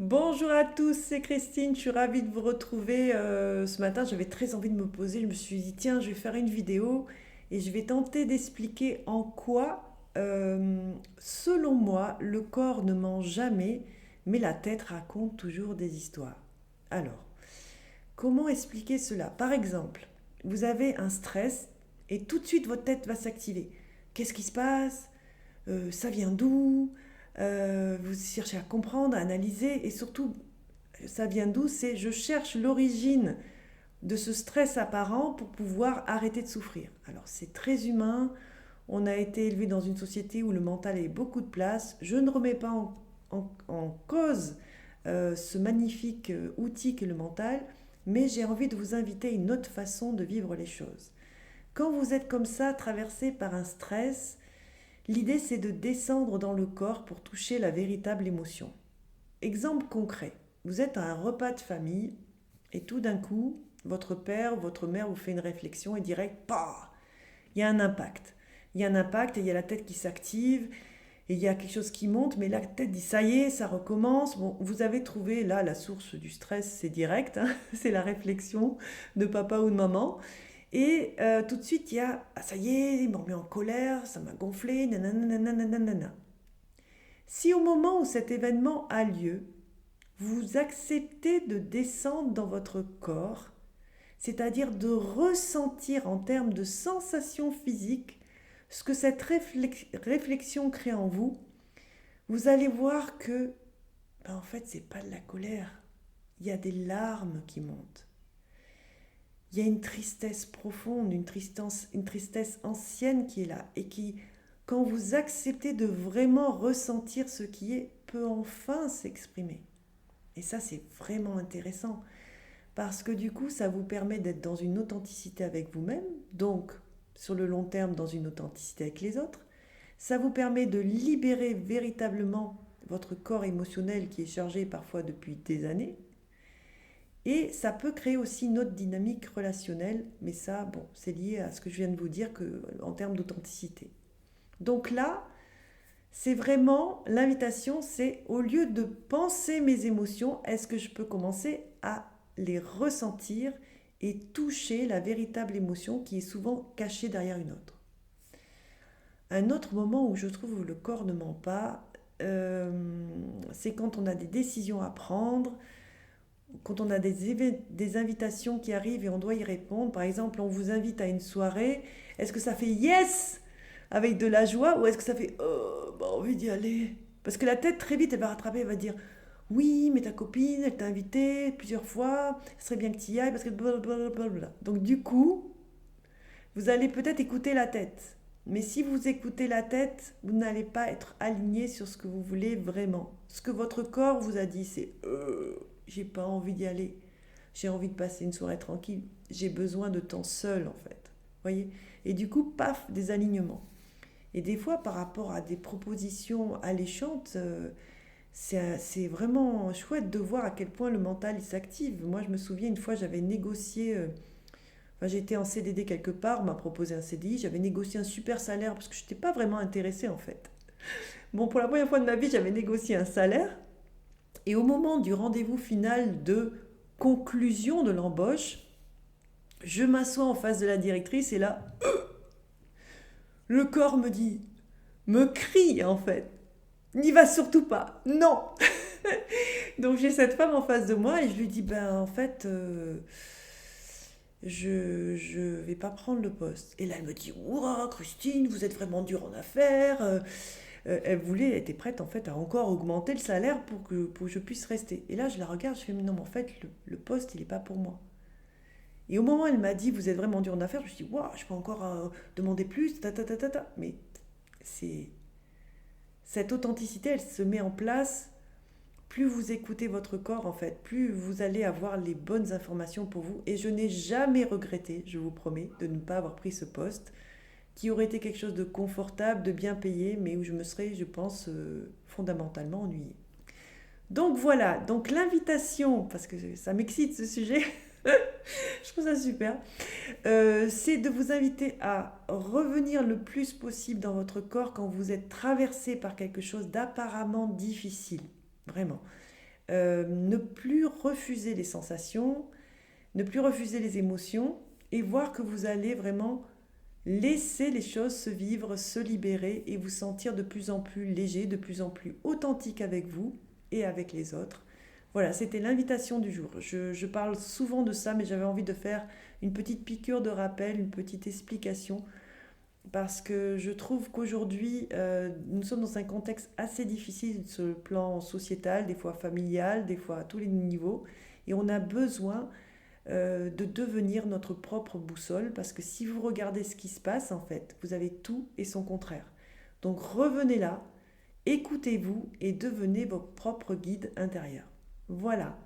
Bonjour à tous, c'est Christine, je suis ravie de vous retrouver. Ce matin, j'avais très envie de me poser, je me suis dit, tiens, je vais faire une vidéo et je vais tenter d'expliquer en quoi, selon moi, le corps ne ment jamais, mais la tête raconte toujours des histoires. Alors, comment expliquer cela? Par exemple, vous avez un stress et tout de suite votre tête va s'activer. Qu'est-ce qui se passe? Ça vient d'où? Vous cherchez à comprendre, à analyser et surtout ça vient d'où? C'est je cherche l'origine de ce stress apparent pour pouvoir arrêter de souffrir. Alors c'est très humain, on a été élevé dans une société où le mental a beaucoup de place. Je ne remets pas en cause ce magnifique outil qu'est le mental, mais j'ai envie de vous inviter à une autre façon de vivre les choses. Quand vous êtes comme ça, traversé par un stress, l'idée c'est de descendre dans le corps pour toucher la véritable émotion. Exemple concret, vous êtes à un repas de famille et tout d'un coup, votre père ou votre mère vous fait une réflexion et direct, bah, il y a un impact. Il y a un impact et il y a la tête qui s'active et il y a quelque chose qui monte, mais la tête dit ça y est, ça recommence. Bon, vous avez trouvé là la source du stress, c'est direct, hein, c'est la réflexion de papa ou de maman. Et tout de suite, il y a ah, ça y est, il m'a remis en colère, ça m'a gonflé, nanana, nanana. Si au moment où cet événement a lieu, vous acceptez de descendre dans votre corps, c'est-à-dire de ressentir en termes de sensations physiques ce que cette réflexion crée en vous, vous allez voir que, ben en fait, c'est pas de la colère. Il y a des larmes qui montent. Il y a une tristesse profonde, une tristesse ancienne qui est là et qui, quand vous acceptez de vraiment ressentir ce qui est, peut enfin s'exprimer. Et ça, c'est vraiment intéressant parce que du coup, ça vous permet d'être dans une authenticité avec vous-même, donc sur le long terme, dans une authenticité avec les autres. Ça vous permet de libérer véritablement votre corps émotionnel qui est chargé parfois depuis des années. Et ça peut créer aussi une autre dynamique relationnelle, mais ça, bon, c'est lié à ce que je viens de vous dire que, en termes d'authenticité. Donc là, c'est vraiment l'invitation, c'est au lieu de penser mes émotions, est-ce que je peux commencer à les ressentir et toucher la véritable émotion qui est souvent cachée derrière une autre. Un autre moment où je trouve où le corps ne ment pas, euh, c'est quand on a des décisions à prendre, quand on a des invitations qui arrivent et on doit y répondre. Par exemple, on vous invite à une soirée, est-ce que ça fait yes avec de la joie ou est-ce que ça fait oh, bah, envie d'y aller? Parce que la tête, très vite, elle va rattraper, elle va dire oui, mais ta copine, elle t'a invité plusieurs fois, ce serait bien que tu y ailles parce que blablabla. Donc, du coup, vous allez peut-être écouter la tête. Mais si vous écoutez la tête, vous n'allez pas être aligné sur ce que vous voulez vraiment. Ce que votre corps vous a dit, c'est j'ai pas envie d'y aller. J'ai envie de passer une soirée tranquille. J'ai besoin de temps seul en fait. Voyez. Et du coup, paf, des alignements. Et des fois, par rapport à des propositions alléchantes, c'est vraiment chouette de voir à quel point le mental il s'active. Moi, je me souviens une fois, j'avais négocié. Enfin, j'étais en CDD quelque part, on m'a proposé un CDI, j'avais négocié un super salaire parce que je n'étais pas vraiment intéressée en fait. Bon, pour la première fois de ma vie, j'avais négocié un salaire et au moment du rendez-vous final de conclusion de l'embauche, je m'assois en face de la directrice et là, le corps me dit, me crie en fait, n'y va surtout pas, non. Donc j'ai cette femme en face de moi et je lui dis, ben en fait, je vais pas prendre le poste. Et là, elle me dit, ouah, Christine, vous êtes vraiment dure en affaires. Elle voulait, elle était prête en fait à encore augmenter le salaire pour que je puisse rester. Et là, je la regarde, je fais, mais non, mais en fait, le poste, il est pas pour moi. Et au moment où elle m'a dit, vous êtes vraiment dure en affaires, je me suis dit, waouh, je peux encore demander plus, ta ta ta ta ta. Mais c'est cette authenticité, elle se met en place. Plus vous écoutez votre corps, en fait, plus vous allez avoir les bonnes informations pour vous. Et je n'ai jamais regretté, je vous promets, de ne pas avoir pris ce poste, qui aurait été quelque chose de confortable, de bien payé, mais où je me serais, je pense, fondamentalement ennuyée. Donc voilà, donc l'invitation, parce que ça m'excite ce sujet, je trouve ça super, c'est de vous inviter à revenir le plus possible dans votre corps quand vous êtes traversé par quelque chose d'apparemment difficile. Vraiment. ne plus refuser les sensations, ne plus refuser les émotions et voir que vous allez vraiment laisser les choses se vivre, se libérer et vous sentir de plus en plus léger, de plus en plus authentique avec vous et avec les autres. Voilà, c'était l'invitation du jour. Je parle souvent de ça, mais j'avais envie de faire une petite piqûre de rappel, une petite explication, parce que je trouve qu'aujourd'hui, nous sommes dans un contexte assez difficile sur le plan sociétal, des fois familial, des fois à tous les niveaux, et on a besoin de devenir notre propre boussole, parce que si vous regardez ce qui se passe, en fait, vous avez tout et son contraire. Donc revenez là, écoutez-vous et devenez vos propres guides intérieurs. Voilà.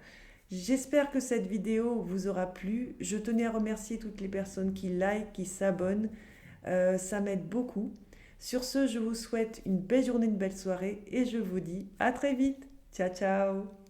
J'espère que cette vidéo vous aura plu. Je tenais à remercier toutes les personnes qui like, qui s'abonnent. Ça m'aide beaucoup. Sur ce, je vous souhaite une belle journée, une belle soirée et je vous dis à très vite. Ciao, ciao.